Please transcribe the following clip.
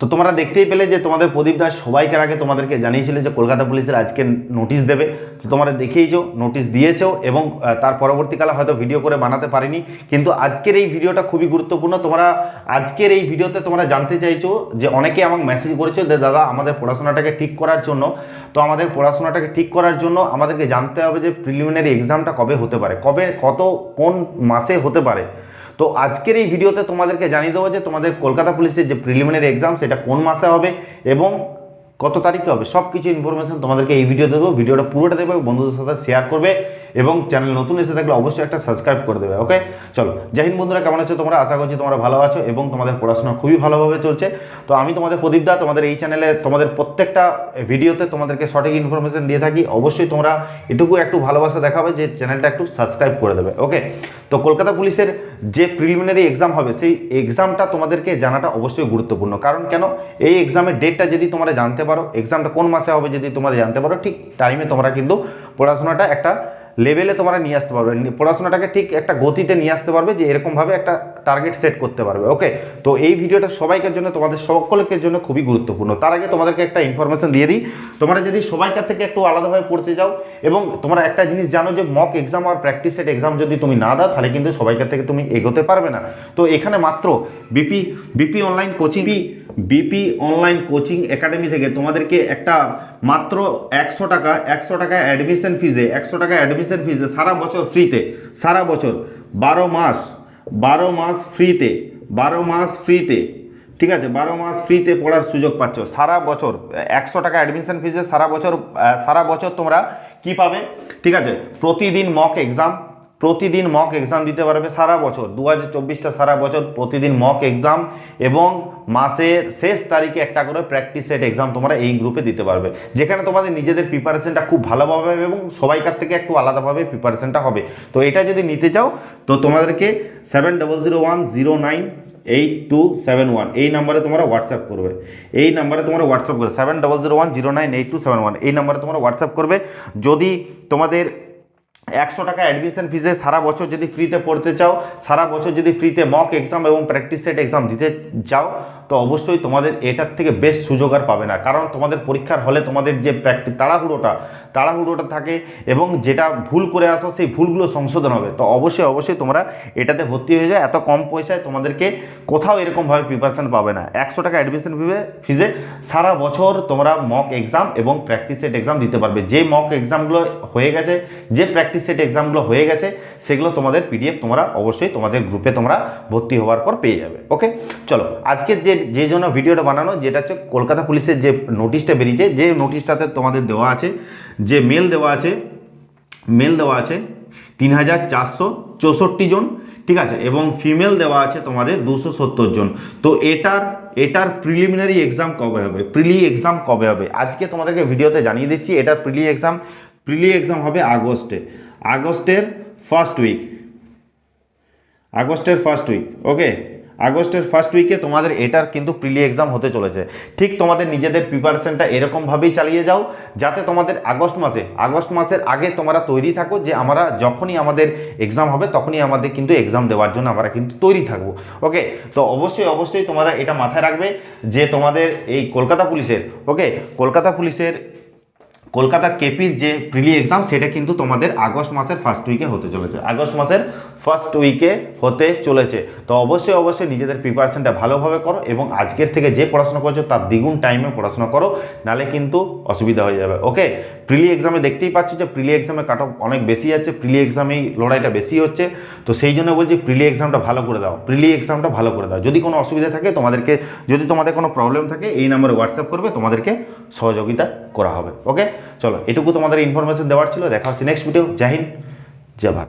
তো তোমরা দেখতেই পেলে যে তোমাদের প্রদীপ দাস সবাইকার আগে তোমাদেরকে জানিয়েছিল যে কলকাতা পুলিশের আজকে নোটিশ দেবে। তো তোমরা দেখেইছো, নোটিশ দিয়েছো এবং তার পরবর্তীকালে হয়তো ভিডিও করে বানাতে পারিনি, কিন্তু আজকের এই ভিডিওটা খুবই গুরুত্বপূর্ণ। তোমরা আজকের এই ভিডিওতে তোমরা জানতে চাইছো যে অনেকে আমাকে মেসেজ করেছো যে দাদা আমাদের পড়াশোনাটাকে ঠিক করার জন্য, তো আমাদের পড়াশোনাটাকে ঠিক করার জন্য আমাদেরকে জানতে হবে যে প্রিলিমিনারি এক্সামটা কবে হতে পারে, কবে কোন মাসে হতে পারে। তো আজকের এই ভিডিওতে তোমাদেরকে জানিয়ে দেবো যে তোমাদের কলকাতা পুলিশের যে প্রিলিমিনারি এক্সাম সেটা কোন মাসে হবে এবং কত তারিখে হবে, সব কিছু ইনফরমেশন তোমাদেরকে এই ভিডিওতে দেবো। ভিডিওটা পুরোটা দেবে, বন্ধুদের সাথে শেয়ার করবে এবং চ্যানেল নতুন এসে থাকলে অবশ্যই একটা সাবস্ক্রাইব করে দেবে। ওকে, চলো। জয় হিন্দ বন্ধুরা, কেমন আছো তোমরা? আশা করছি তোমরা ভালো আছো এবং তোমাদের পড়াশোনা খুবই ভালোভাবে চলছে। তো আমি তোমাদের প্রদীপ দা, তোমাদের এই চ্যানেলে তোমাদের প্রত্যেকটা ভিডিওতে তোমাদেরকে সঠিক ইনফরমেশন দিয়ে থাকি। অবশ্যই তোমরা এটুকু একটু ভালোবাসা দেখাবে যে চ্যানেলটা একটু সাবস্ক্রাইব করে দেবে। ওকে, তো কলকাতা পুলিশের যে প্রিলিমিনারি এক্সাম হবে সেই এক্সামটা তোমাদেরকে জানাটা অবশ্যই গুরুত্বপূর্ণ। কারণ কেন, এই এক্সামের ডেটটা যদি তোমরা জানতে পারো, এক্সামটা কোন মাসে হবে যদি তোমরা জানতে পারো, ঠিক টাইমে তোমরা কিন্তু পড়াশোনাটা একটা লেভেলে তোমরা নিয়ে আসতে পারবে, পড়াশোনাটাকে ঠিক একটা গতিতে নিয়ে আসতে পারবে, যে এরকমভাবে একটা টার্গেট সেট করতে পারবে। ওকে, তো এই ভিডিওটা সবাইকার জন্য, তোমাদের সকলের জন্য খুবই গুরুত্বপূর্ণ। তার আগে তোমাদেরকে একটা ইনফরমেশন দিয়ে দিই, তোমরা যদি সবাইকার থেকে একটু আলাদাভাবে পড়তে যাও এবং তোমরা একটা জিনিস জানো যে মক এক্সাম আর প্র্যাকটিস সেট এক্সাম যদি তুমি না দাও তাহলে কিন্তু সবাইকার থেকে তুমি এগোতে পারবে না। তো এখানে মাত্র বিপি অনলাইন কোচিং একাডেমি থেকে তোমাদেরকে একটা মাত্র 100 টাকা অ্যাডমিশন ফিজে, 100 টাকা অ্যাডমিশন ফিজে সারা বছর ফ্রিতে, সারা বছর 12 মাস ফ্রিতে, ঠিক আছে, 12 মাস ফ্রিতে পড়ার সুযোগ পাচ্ছ সারা বছর। 100 টাকা অ্যাডমিশন ফিজে সারা বছর তোমরা কি পাবে, ঠিক আছে, প্রতিদিন মক এক্সাম দিতে পারবে সারা বছর। 2024টা সারা বছর প্রতিদিন মক এক্সাম এবং মাসের শেষ তারিখে একটা করে প্র্যাকটিস সেট এক্সাম তোমরা এই গ্রুপে দিতে পারবে, যেখানে তোমাদের নিজেদের প্রিপারেশনটা খুব ভালোভাবে হবে এবং সবাইকার থেকে একটু আলাদাভাবে প্রিপারেশনটা হবে। তো এটা যদি নিতে চাও তো তোমাদেরকে 7001098271 এই নাম্বারে তোমরা হোয়াটসঅ্যাপ করবে, 7001098271 এই নাম্বারে তোমরা হোয়াটসঅ্যাপ করবে। যদি তোমাদের 100 টাকা অ্যাডমিশন ফিজে সারা বছর যদি ফ্রিতে পড়তে চাও, সারা বছর যদি ফ্রিতে মক এক্সাম এবং প্র্যাকটিস সেট এক্সাম দিতে চাও, তো অবশ্যই তোমাদের এটার থেকে বেশ সুযোগ আর পাবে না। কারণ তোমাদের পরীক্ষার হলে তোমাদের যে তাড়াহুড়োটা থাকে এবং যেটা ভুল করে আসো সেই ভুলগুলো সংশোধন হবে। তো অবশ্যই তোমরা এটাতে ভর্তি হয়ে যায়। এত কম পয়সায় তোমাদেরকে কোথাও এরকমভাবে প্রিপারেশন পাবে না। 100 টাকা অ্যাডমিশন ফিজে সারা বছর তোমরা মক এক্সাম এবং প্র্যাকটিস সেট এক্সাম দিতে পারবে। যে মক এক্সামগুলো হয়ে গেছে, যে প্র্যাকটিস সেট এক্সামগুলো হয়ে গেছে, সেগুলো তোমাদের পিডিএফ তোমরা অবশ্যই তোমাদের গ্রুপে তোমরা ভর্তি হওয়ার পর পেয়ে যাবে। ওকে, চলো। আজকে যে জন্য ভিডিওটা বানানো, যেটা হচ্ছে কলকাতা পুলিশের যে নোটিশটা বেরিয়েছে, যে নোটিশটাতে তোমাদের দেওয়া আছে, যে মেল দেওয়া আছে 3464 জন, ঠিক আছে, এবং ফিমেল দেওয়া আছে তোমাদের 270 জন। তো এটার প্রিলিমিনারি এক্সাম কবে হবে আজকে তোমাদেরকে ভিডিওতে জানিয়ে দিচ্ছি। এটার প্রিলি এক্সাম হবে আগস্টের ফার্স্ট উইক। ওকে, আগস্টের ফার্স্ট উইকে তোমাদের এটার কিন্তু প্রিলি এক্সাম হতে চলেছে। ঠিক তোমাদের নিজেদের প্রিপারেশনটা এরকমভাবেই চালিয়ে যাও, যাতে তোমাদের আগস্ট মাসের আগে তোমরা তৈরি থাকো, যে আমরা যখনই আমাদের এক্সাম হবে তখনই আমাদের কিন্তু এক্সাম দেওয়ার জন্য আমরা কিন্তু তৈরি থাকবো। ওকে, তো অবশ্যই তোমরা এটা মাথায় রাখবে যে তোমাদের এই কলকাতা কেপির যে প্রিলি এক্সাম সেটা কিন্তু তোমাদের আগস্ট মাসের ফার্স্ট উইকে হতে চলেছে। তো অবশ্যই নিজেদের প্রিপারেশনটা ভালোভাবে করো এবং আজকের থেকে যে পড়াশোনা করছো তার দ্বিগুণ টাইমে পড়াশোনা করো, নালে কিন্তু অসুবিধা হয়ে যাবে। ওকে, প্রিলি এক্সামে দেখতেই পাচ্ছ যে প্রিলি এক্সামে কাট অফ অনেক বেশি যাচ্ছে, প্রিলি এক্সামেই লড়াইটা বেশি হচ্ছে। তো সেই জন্য বলছি প্রিলি এক্সামটা ভালো করে দাও। যদি কোনো অসুবিধা থাকে যদি তোমাদের কোনো প্রবলেম থাকে এই নাম্বারে হোয়াটসঅ্যাপ করবে, তোমাদেরকে সহযোগিতা করা হবে। ওকে, চলো, এটুকু তোমাদের ইনফরমেশন দেওয়ার ছিল। দেখা হচ্ছে নেক্সট ভিডিও। জয় হিন্দ, জয় ভারত।